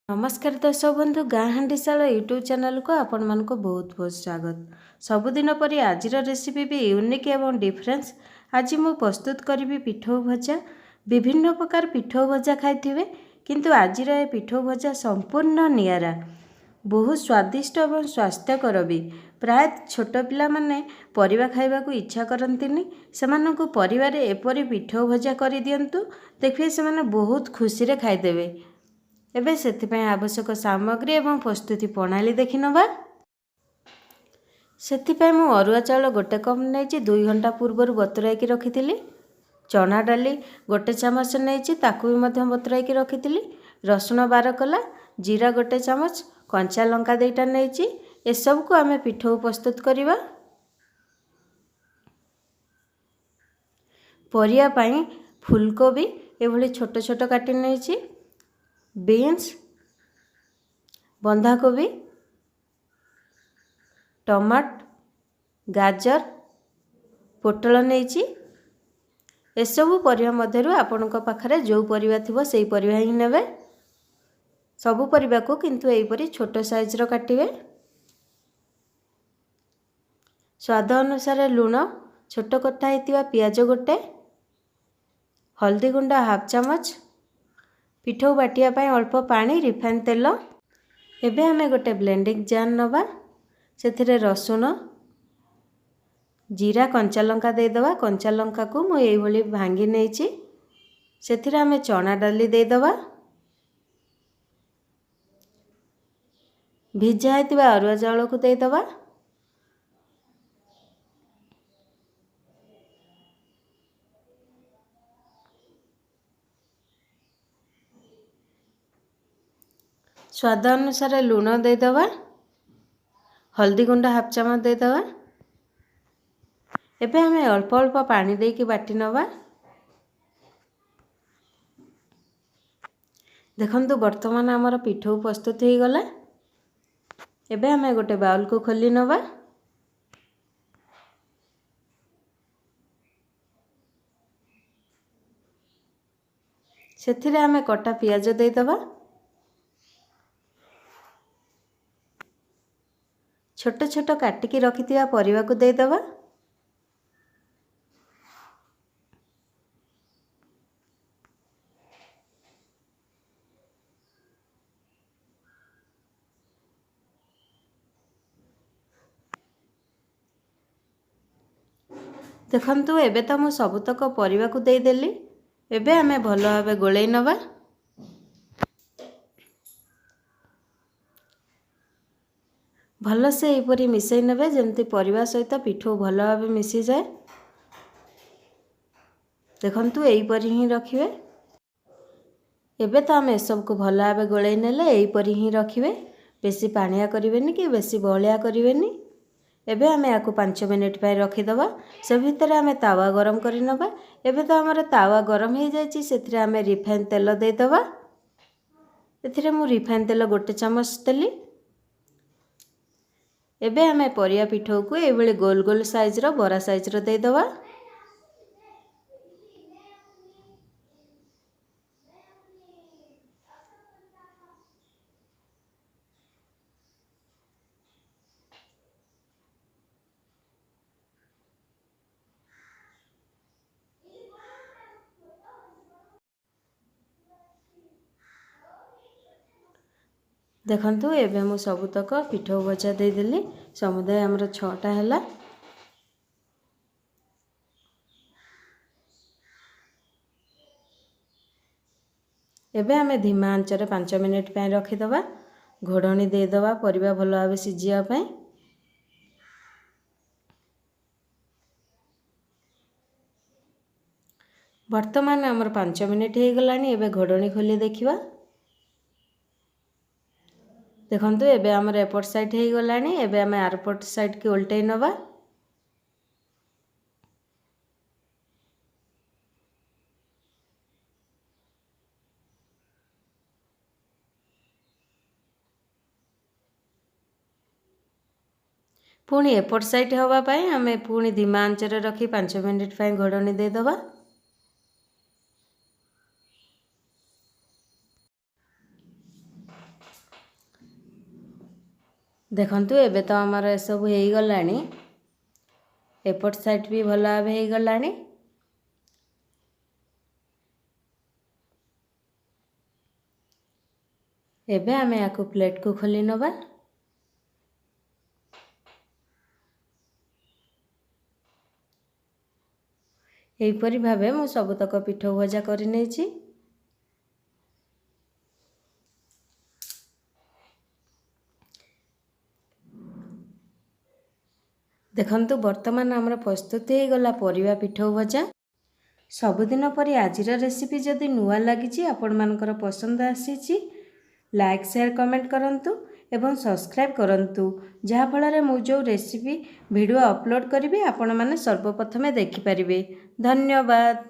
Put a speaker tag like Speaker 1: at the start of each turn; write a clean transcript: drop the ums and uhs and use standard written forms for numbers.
Speaker 1: नमस्कार दर्शक बंधु गाँ हांडीशाल यूट्यूब चैनल को आपण मानक बहुत बहुत स्वागत। सबुदिन परी आज रेसिपी भी यूनिक एवं डिफरेंस। आज मु प्रस्तुत करी पिठौ भजा। विभिन्न प्रकार पिठौ भजा खाइथिबे, किंतु आज पिठौ भजा संपूर्ण नियारा, बहुत स्वादिष्ट और स्वास्थ्यकर भी। प्राय छोट पिला माने परिबा खाइबा को इच्छा करंतिनी, सेमानकु परिवार एपरी पिठौ भजा करि दियंतु, देखिए सेमाने बहुत खुशी रे खाइदेबे। एबे सेथिपाई आवश्यक सामग्री एवं प्रस्तुति प्रणाली देखि नबा। सेथिपाई मु अरुआ चाउल गोटे कप नेछि 2 घंटा पूर्व बतुराई रखिथिली। चना डाली गोटे चामच नेछि, ताकू भी मध्य बतुराई रखिथिली। रसुण 12 कला, जीरा गोटे चामच, कंचा लंका देटा नेछि। ए सब को आमे पिठौ प्रस्तुत करिबा। परिया पाई फूलकोबी एभली छोट छोट काटी नेछि, बीन्स, बंधाकोबी, टमाट, गाजर, पोटल नेछि। एसबू परिवा मध्यरु आपनक पाखरे जो परिवा थिबो सेही परिवा ही नेबे। सबु परिवा को किंतु एहीपरि छोट साइज रो काटिबे। स्वाद अनुसार लूण, छोट कटा हेतिबा पियाज गोटे, हल्दी गुंडा हाफ चामच, पिठौ बाटिया पाई अल्प पानी, रिफाइन तेल। एबे हमें गोटे ब्लेंडिंग जार नबा, सेथिरे रसुण, जीरा, कंचा लंका दे दबा। कंचा लंका को मु एई भली भांगी नेछि। सेथिरे हमें चना डाली दे दबा। भिजा हेतिबा अरुआ चाउल को दे दबा। स्वाद अनुसार लूण दे दबा, हल्दी गुंडा हाफ चामच दे दबा। एबे हमें अल्प अल्प पानी देके बाटी नबा। देखंतु वर्तमान हमर पिठौ प्रस्तुत हो गला। एबे हमें गोटे बाउल को खोली नबा। सेथिरे हमें कटा पियाज दे दबा। छोट छोट काटिकी रखिथिबा परिवा को दे दबा। देखंतु एबे तो मु सबुतक परिवा को दे देली। एबे हमें भल भाबे गोळेई नबा। भल से एपरी मिसई नेबे जेमती परिवा सहित पिठौ भल भाबे मिसी जाए। देखंतु एहीपरी ही रखिबे। एबे तो आम सब को भल भाबे गोळेई नेले एहीपरी ही रखिबे। बेसी पानिया करिवेनी कि बेसी बहलिया करिवेनी। एबे हमें याकू 5 मिनिट पाई रखी दबा। से भितर हमें तावा गरम करि नबा। एबे तो हमर तावा गरम हो जायछि, सेथिरे हमें रिफाइन तेल दे दबा। एथिरे मु रिफाइन तेल गोटे चामच देली। एबे हमें परिया पिठौ को एभली गोल गोल साइज रो बड़ा साइज रो दे दबा। देखंतु एबे मु सबुतक पिठौ भजा दे देली। समुदाय हमर 6टा हैला। एबे हमें धीमा आंचरे 5 मिनिट पाई रखी दबा। घोड़नी दे दबा परिवा भल भाबे सिजिया पाई। वर्तमान हमर 5 मिनिट हो गलानी। एबे घोड़नी खोली देखिबा। देखंतु एबे हमर एपट साइड हो गलानी। एबे हमें आरपट साइड के उल्टेई नबा। पुणी एपट साइड हवा पाई हमें पुणी धीमा आंचरे रखी 5 मिनिट पाई घोड़नी दे दबा। देखंतु एबे तो आमर सब हो गलानी एपट साइड भी भल भाव हो गलानी। एबे आमे याकू प्लेट को खोली नबा। एहीपरि भावे मु सबुतक पिठौ भजा करि नेछि। देखंतु वर्तमान आमर प्रस्तुत हो गला परिवा पिठौ भजा। सबुदिन परि आजिर रेसिपी जदि नुआ लागिछि आपण मानकर पसंद आसीछि लाइक शेयर कमेंट करंतु एवं सब्सक्राइब करंतु जहा फଳରେ मु जो रेसिपी वीडियो अपलोड करिवे आपण माने सर्वप्रथमे देखि परिबे। धन्यवाद।